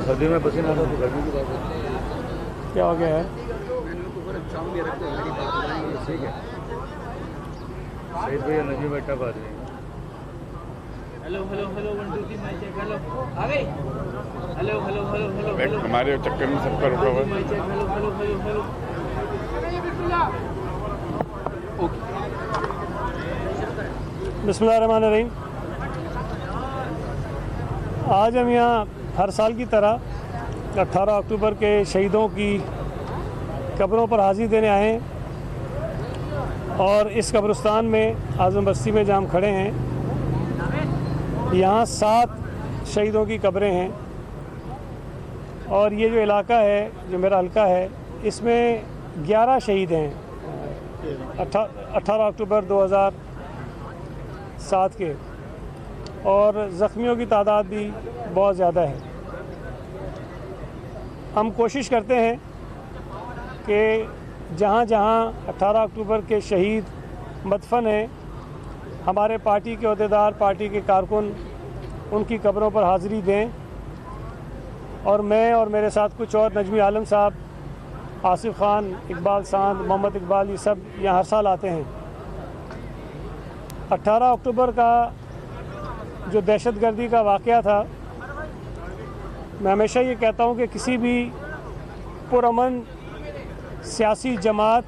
सर्दी में पसीना आता तो गर्मी की बात है। क्या हो गया है? ठीक है सही भैया, नजीब बेटा बात है। Hello hello hello 1 2 3 mic check. Hello आ गए। Hello hello hello hello hello हमारे चक्कर में सबका रुका हुआ है। Mic check. Hello hello hello hello okay. बिस्मिल्लाहिर्रहमानिर्रहीम। आज हम यहाँ हर साल की तरह 18 अक्टूबर के शहीदों की कब्रों पर हाजिरी देने आए हैं और इस कब्रिस्तान में आज़म बस्ती में जहाँ हम खड़े हैं, यहाँ 7 शहीदों की कब्रें हैं और ये जो इलाका है, जो मेरा हल्का है, इसमें 11 शहीद हैं 18 अक्टूबर 2007 के, और ज़ख्मियों की तादाद भी बहुत ज़्यादा है। हम कोशिश करते हैं कि जहाँ जहाँ 18 अक्टूबर के शहीद मदफन हैं, हमारे पार्टी के अहदेदार, पार्टी के कारकुन उनकी कब्रों पर हाज़िरी दें। और मैं और मेरे साथ कुछ और, नजमी आलम साहब, आसिफ खान, इकबाल सांद, मोहम्मद इकबाल, ये सब यहाँ हर साल आते हैं। 18 अक्टूबर का जो दहशतगर्दी का वाक़या था, मैं हमेशा ये कहता हूँ कि किसी भी पुरअमन सियासी जमात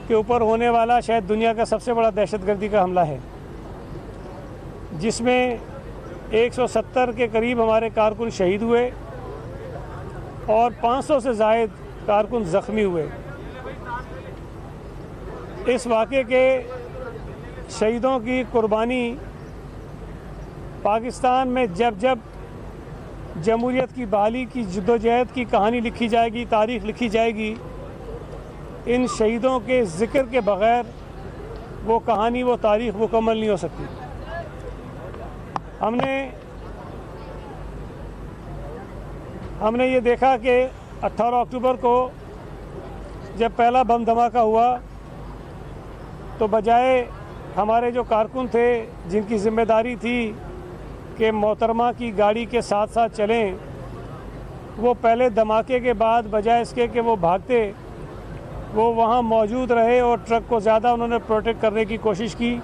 के ऊपर होने वाला शायद दुनिया का सबसे बड़ा दहशतगर्दी का हमला है, जिसमें 170 के करीब हमारे कारकुन शहीद हुए और 500 से ज़ायद कारकुन ज़ख्मी हुए। इस वाक़े के शहीदों की कुर्बानी पाकिस्तान में जब जब जमहूरियत की बहाली की जद्दोजहद की कहानी लिखी जाएगी, तारीख़ लिखी जाएगी, इन शहीदों के ज़िक्र के बग़ैर वो कहानी, वो तारीख़ मुकम्मल नहीं हो सकती। हमने ये देखा कि 18 अक्टूबर को जब पहला बम धमाका हुआ तो बजाय हमारे जो कारकुन थे, जिनकी ज़िम्मेदारी थी कि मोहतरमा की गाड़ी के साथ साथ चलें, वो पहले धमाके के बाद बजाय इसके कि वो भागते, वो वहाँ मौजूद रहे और ट्रक को ज़्यादा उन्होंने प्रोटेक्ट करने की कोशिश की।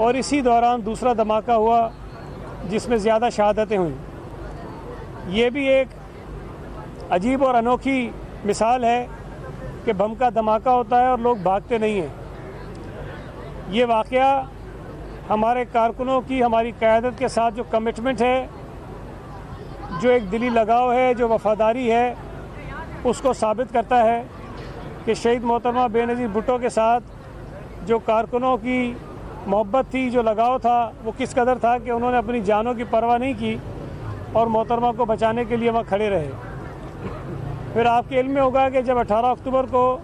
और इसी दौरान दूसरा धमाका हुआ जिसमें ज़्यादा शहादतें हुई। ये भी एक अजीब और अनोखी मिसाल है कि बम का धमाका होता है और लोग भागते नहीं हैं। ये वाक़या हमारे कारकुनों की, हमारी क़यादत के साथ जो कमिटमेंट है, जो एक दिली लगाव है, जो वफ़ादारी है, उसको साबित करता है कि शहीद मोहतरमा बेनज़ीर भुट्टो के साथ जो कारकुनों की मोहब्बत थी, जो लगाव था, वो किस कदर था कि उन्होंने अपनी जानों की परवाह नहीं की और मोहतरमा को बचाने के लिए वहाँ खड़े रहे। फिर आपके इल्म में होगा कि जब 18 अक्टूबर को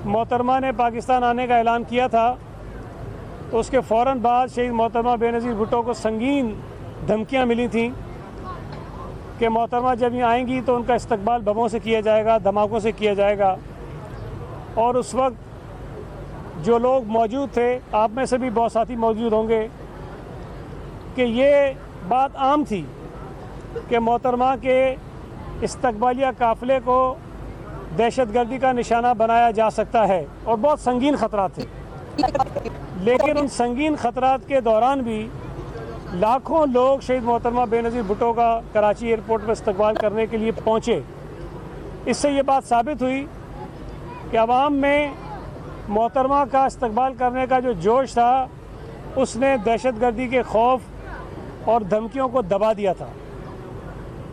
मोहतरमा ने पाकिस्तान आने का ऐलान किया था, तो उसके फ़ौरन बाद शहीद मोहतरमा बेनज़ीर भुट्टो को संगीन धमकियाँ मिली थीं कि मोहतरमा जब यहाँ आएंगी तो उनका इस्तकबाल बमों से किया जाएगा, धमाकों से किया जाएगा। और उस वक्त जो लोग मौजूद थे, आप में से भी बहुत साथी मौजूद होंगे, कि ये बात आम थी कि मोहतरमा के इस्तकबालिया काफ़िले को दहशतगर्दी का निशाना बनाया जा सकता है और बहुत संगीन ख़तरात थे। लेकिन उन संगीन ख़तरात के दौरान भी लाखों लोग शहीद मोहतरमा बेनज़ीर भुट्टो का कराची एयरपोर्ट पर इस्तकबाल करने के लिए पहुँचे। इससे ये बात साबित हुई कि अवाम में मोहतरमा का इस्तकबाल करने का जो जोश था, उसने दहशतगर्दी के खौफ और धमकियों को दबा दिया था।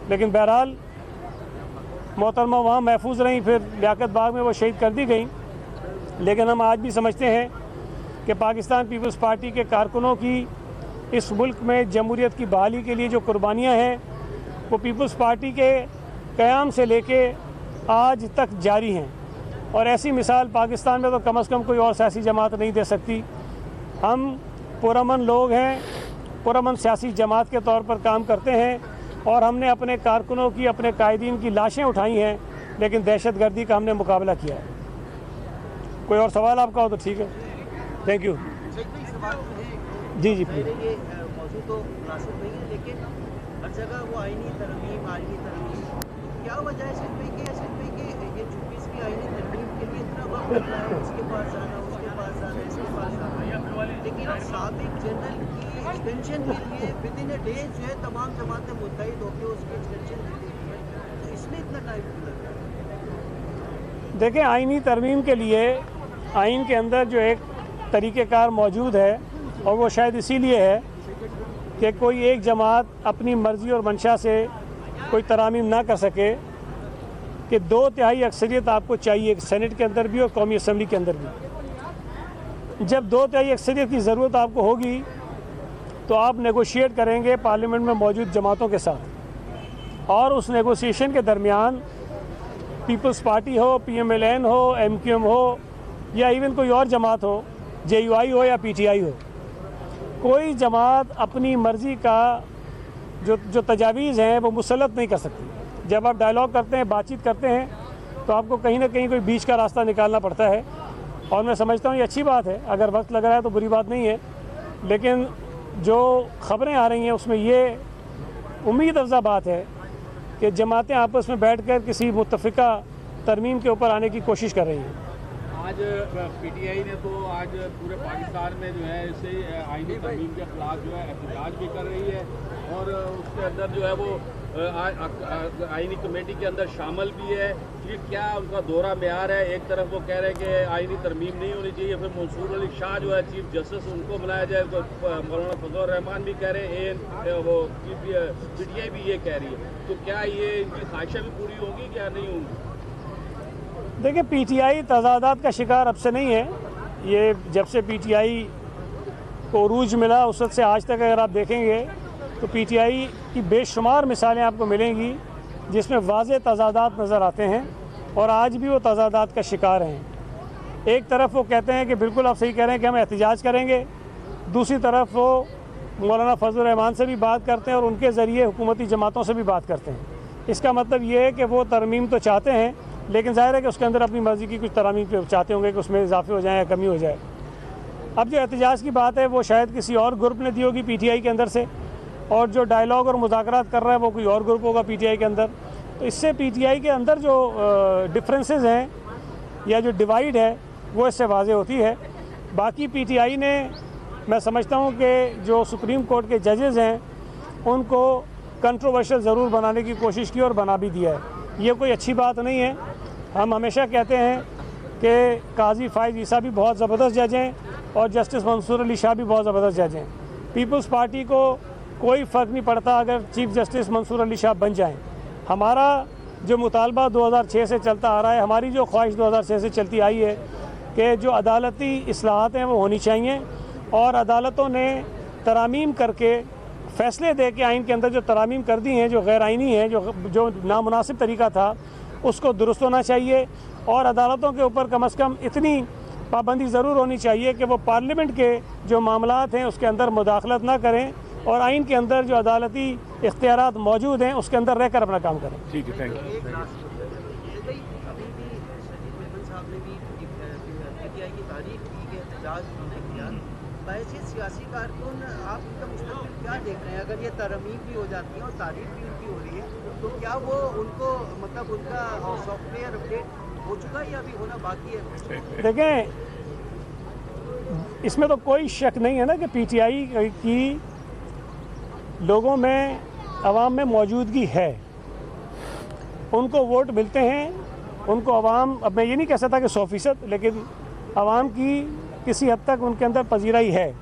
लेकिन बहरहाल मोहतरमा वहाँ महफूज रहीं, फिर लियाकत बाग में वो शहीद कर दी गई। लेकिन हम आज भी समझते हैं कि पाकिस्तान पीपल्स पार्टी के कारकुनों की इस मुल्क में जमहूरियत की बहाली के लिए जो कुर्बानियाँ हैं, वो पीपल्स पार्टी के क़याम से लेके आज तक जारी हैं। और ऐसी मिसाल पाकिस्तान में तो कम से कम कोई और सियासी जमात नहीं दे सकती। हम पुरअमन लोग हैं, पुरअमन सियासी जमात के तौर पर काम करते हैं और हमने अपने कारकुनों की, अपने कायदीन की लाशें उठाई हैं, लेकिन दहशतगर्दी का हमने मुकाबला किया है। कोई और सवाल आपका हो तो ठीक है। Thank you. जी जी प्लीज। ये मौजूद तो मुनासिब नहीं है, लेकिन हर जगह वो आईनी तरमीम क्या वजह है सिर्फ कि ये 24वीं आईनी तरमीम के लिए इतना वक्त लग रहा है, उसके पास जाना, इसके पास जाना, लेकिन साबिक जनरल की एक्सटेंशन के लिए विद इन ए डे जो है तमाम जमातें मुत्तहिद होकर उसकी एक्सटेंशन दे देती है, तो इसमें इतना टाइम क्यों लग रहा है? देखें, आईनी तरमीम के लिए आइन के अंदर जो एक तरीक़ेकार मौजूद है, और वो शायद इसीलिए है कि कोई एक जमात अपनी मर्ज़ी और मंशा से कोई तरामीम ना कर सके, कि 2/3 अक्सरियत आपको चाहिए सेनेट के अंदर भी और कौमी असम्बली के अंदर भी। जब 2/3 अक्सरियत की ज़रूरत आपको होगी तो आप नेगोशिएट करेंगे पार्लियामेंट में मौजूद जमातों के साथ, और उस नेगोशिएशन के दरमियान पीपल्स पार्टी हो, PMLN हो, MQM हो, या इवन कोई और जमात हो, JUI हो या PTI हो, कोई जमात अपनी मर्ज़ी का जो तजावीज़ हैं वो मुसलत नहीं कर सकती। जब आप डायलॉग करते हैं, बातचीत करते हैं, तो आपको कहीं ना कहीं कोई बीच का रास्ता निकालना पड़ता है, और मैं समझता हूँ ये अच्छी बात है। अगर वक्त लग रहा है तो बुरी बात नहीं है, लेकिन जो ख़बरें आ रही हैं उसमें ये उम्मीद अफ़ज़ा बात है कि जमातें आपस में बैठकर किसी मुत्तफ़िका तरमीम के ऊपर आने की कोशिश कर रही हैं। आज PTI ने तो आज पूरे पाकिस्तान में जो है इसे आईनी तरमीम के खिलाफ जो है एहतजाज भी कर रही है, और उसके अंदर जो है वो आईनी कमेटी के अंदर शामिल भी है। ये क्या उनका दोहरा म्यार है? एक तरफ वो कह रहे हैं कि आईनी तरमीम नहीं होनी चाहिए, फिर मंसूर अली शाह जो है चीफ जस्टिस उनको बनाया जाए, तो मौलाना फजल रहमान भी कह रहे हैं, वो PTI भी ये कह रही है, तो क्या ये इनकी ख्वाहिशें भी पूरी होंगी क्या नहीं होंगी? देखिए, PTI तज़ादात का शिकार अब से नहीं है। ये जब से PTI को उरूज मिला उस वक्त से आज तक अगर आप देखेंगे तो PTI की बेशुमार मिसालें आपको मिलेंगी जिसमें वाज़े तज़ादात नज़र आते हैं, और आज भी वो तज़ादात का शिकार हैं। एक तरफ वो कहते हैं कि बिल्कुल आप सही कह रहे हैं कि हम एहतजाज करेंगे, दूसरी तरफ वो मौलाना फजल रहमान से भी बात करते हैं और उनके ज़रिए हुकूमती जमातों से भी बात करते हैं। इसका मतलब ये है कि वो तरमीम तो चाहते हैं, लेकिन ज़ाहिर है कि उसके अंदर अपनी मर्ज़ी की कुछ तरामीम चाहते होंगे कि उसमें इजाफे हो जाए या कमी हो जाए। अब जो एहतजाज की बात है वो शायद किसी और ग्रुप ने दी होगी PTI के अंदर से, और जो डायलॉग और मुज़ाकरात कर रहा है वो कोई और ग्रुप होगा PTI के अंदर। तो इससे PTI के अंदर जो डिफरेंसेस हैं या जो डिवाइड है वो इससे वाज़े होती है। बाकी PTI ने, मैं समझता हूँ कि जो सुप्रीम कोर्ट के जजेज़ हैं उनको कंट्रोवर्शियल ज़रूर बनाने की कोशिश की और बना भी दिया है। ये कोई अच्छी बात नहीं है। हम हमेशा कहते हैं कि काजी फ़ाइज़ ईसा भी बहुत ज़बरदस्त जज हैं और जस्टिस मंसूर अली शाह भी बहुत ज़बरदस्त जज हैं। पीपल्स पार्टी को कोई फ़र्क नहीं पड़ता अगर चीफ़ जस्टिस मंसूर अली शाह बन जाएं। हमारा जो मुतालबा 2006 से चलता आ रहा है, हमारी जो ख्वाहिश 2006 से चलती आई है कि जो अदालती इस्लाहात हैं वो होनी चाहिए, और अदालतों ने तरामीम करके फ़ैसले दे के आइन के अंदर जो तरामीम कर दी हैं जो गैर आइनी है, जो नामुनासिब तरीका था, उसको दुरुस्त होना चाहिए। और अदालतों के ऊपर कम अज़ कम इतनी पाबंदी ज़रूर होनी चाहिए कि वो पार्लियामेंट के जो मामलात हैं उसके अंदर मुदाखलत ना करें, और आइन के अंदर जो अदालती इख्तियारात मौजूद हैं उसके अंदर रहकर अपना काम करें। ठीक है, थैंक यू। अभी भी साहब ने भी PTI की तारीफ की कि एहतजाज उन्होंने किया। वैसे सियासी कारकुन आप इनका मुस्तक़बिल क्या देख रहे हैं? अगर ये तरमीम भी हो जाती है और तारीफ भी उनकी हो रही है, तो क्या वो उनको मतलब उनका सॉफ्टवेयर अपडेट हो चुका है या अभी होना बाकी है? देखें, इसमें तो कोई शक नहीं है ना कि PTI की लोगों में, अवाम में मौजूदगी है। उनको वोट मिलते हैं, उनको अवाम, अब मैं ये नहीं कह सकता कि 100%, लेकिन अवाम की किसी हद तक उनके अंदर पजीराई है,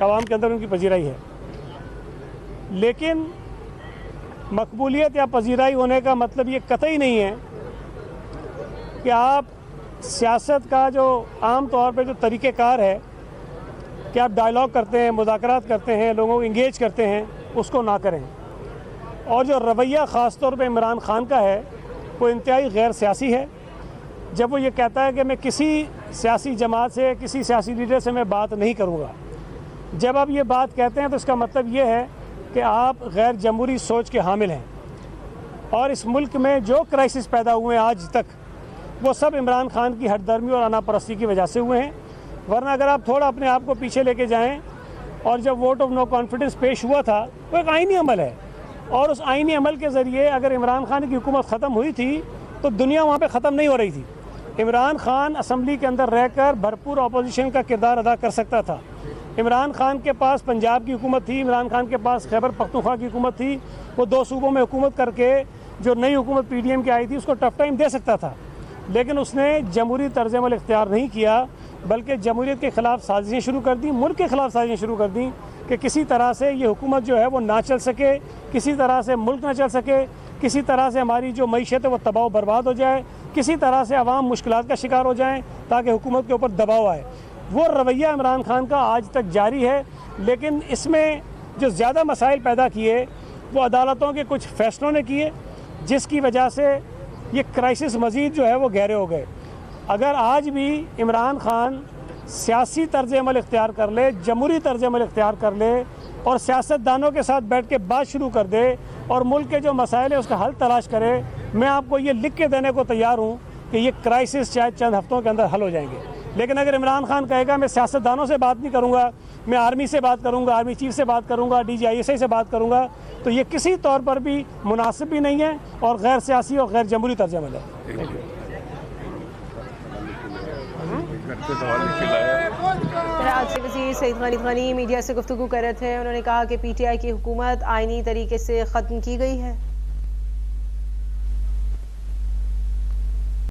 अवाम के अंदर उनकी पजीराई है। लेकिन मकबूलियत या पजीराई होने का मतलब ये कतई नहीं है कि आप सियासत का जो आम तौर पे जो तरीक़ेकार है कि आप डायलॉग करते हैं, मुज़ाकरात करते हैं, लोगों को इंगेज करते हैं, उसको ना करें। और जो रवैया ख़ास तौर पे इमरान खान का है वो इंतहाई गैर सियासी है। जब वो ये कहता है कि मैं किसी सियासी जमात से, किसी सियासी लीडर से मैं बात नहीं करूँगा, जब आप ये बात कहते हैं तो इसका मतलब ये है कि आप गैर जमहूरी सोच के हामिल हैं। और इस मुल्क में जो क्राइसिस पैदा हुए हैं आज तक, वो सब इमरान खान की हटदर्मी और अनापरस्ती की वजह से हुए हैं। वरना अगर आप थोड़ा अपने आप को पीछे लेके जाएं, और जब वोट ऑफ नो कॉन्फिडेंस पेश हुआ था, वो एक आईनी अमल है, और उस आईनी अमल के ज़रिए अगर इमरान खान की हुकूमत ख़त्म हुई थी तो दुनिया वहाँ पे ख़त्म नहीं हो रही थी। इमरान खान असम्बली के अंदर रहकर भरपूर अपोजिशन का किरदार अदा कर सकता था। इमरान खान के पास पंजाब की हुकूमत थी, इमरान खान के पास खैबर पख्तूनख्वा की हुकूमत थी। वो 2 सूबों में हुकूमत करके जो नई हुकूमत PDM की आई थी उसको टफ टाइम दे सकता था, लेकिन उसने जमहूरी तर्ज अमल इख्तियार नहीं किया, बल्कि जमहूरियत के ख़िलाफ़ साजिशें शुरू कर दी, मुल्क के ख़िलाफ़ साजिशें शुरू कर दी कि किसी तरह से ये हुकूमत जो है वो ना चल सके, किसी तरह से मुल्क ना चल सके, किसी तरह से हमारी जो मईशत है वो तबाह बर्बाद हो जाए, किसी तरह से अवाम मुश्किलात का शिकार हो जाएँ ताकि हुकूमत के ऊपर दबाव आए। वो रवैया इमरान खान का आज तक जारी है, लेकिन इसमें जो ज़्यादा मसाइल पैदा किए वो अदालतों के कुछ फ़ैसलों ने किए, जिसकी वजह से ये क्राइसिस मज़ीद जो है वो गहरे हो गए। अगर आज भी इमरान खान सियासी तर्ज अमल इख्तियार कर ले, जमहूरी तर्ज अमल इख्तियार कर ले और सियासतदानों के साथ बैठ के बात शुरू कर दे और मुल्क के जो मसाइल है उसका हल तलाश करे, मैं आपको ये लिख के देने को तैयार हूँ कि ये क्राइसिस शायद चंद हफ्तों के अंदर हल हो जाएंगे। लेकिन अगर इमरान खान कहेगा मैं सियासतदानों से बात नहीं करूँगा, मैं आर्मी से बात करूँगा, आर्मी चीफ से बात करूँगा, DGISI से बात करूँगा, तो ये किसी तौर पर भी मुनासिब भी नहीं है और गैर सियासी और गैर जमहूरी तर्ज अमल है। आज वज़ीर सईद ग़ानी मीडिया से गुफ्तगू कर रहे थे। उन्होंने कहा कि PTI की हुकूमत आइनी तरीके से ख़त्म की गई है।